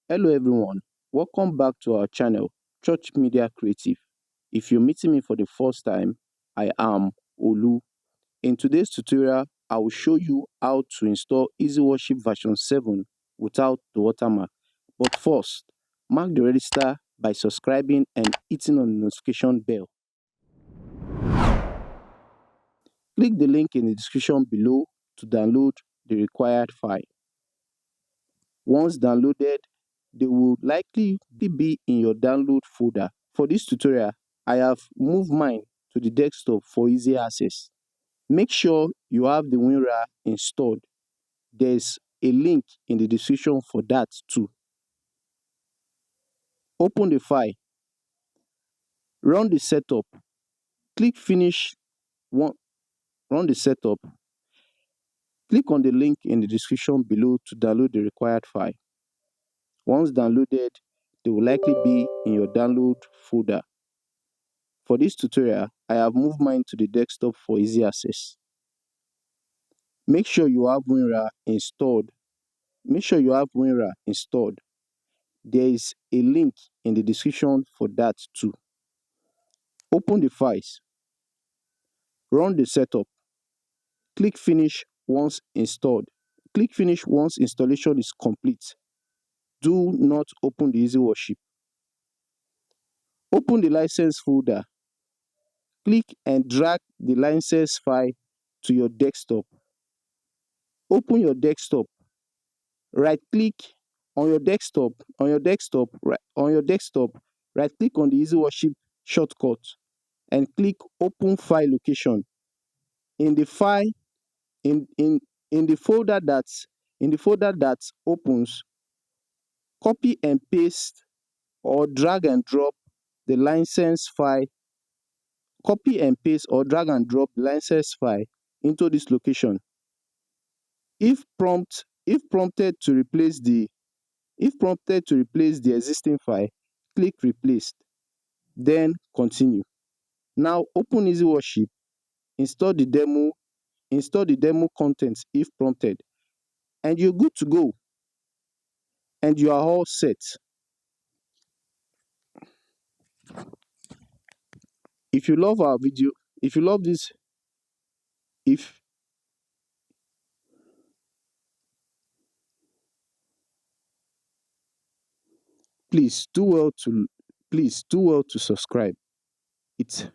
Hello everyone, welcome back to our channel, Church Media Creative. If you're meeting me for the first time, I am Olu. In today's tutorial, I will show you how to install Easyworship version 7 without the watermark. But first, mark the register by subscribing and hitting on the notification bell. Click the link in the description below to download the required file. Once downloaded, they will likely be in your download folder. For this tutorial, I have moved mine to the desktop for easy access. Make sure you have the WinRAR installed. There's a link in the description for that too. Open the file. Run the setup. Click Finish. Run the setup. Click on the link in the description below to download the required file. Once downloaded, they will likely be in your download folder. For this tutorial, I have moved mine to the desktop for easy access. Make sure you have WinRAR installed. There is a link in the description for that too. Open the files. Run the setup. Click Finish once installed. Click Finish once installation is complete. Do not open the Easyworship. Open the license folder. Click and drag the license file to your desktop. Open your desktop. Right click on your desktop, right click on the Easyworship shortcut and click Open File Location. In the file, in the folder that opens, copy and paste or drag and drop the license file. Copy and paste or drag and drop the license file into this location. If prompted to replace the existing file, click Replace, then Continue. Now open Easyworship, install the demo contents if prompted, and you're good to go. And you are all set. If you love our video, if you love this, please do well to subscribe. It's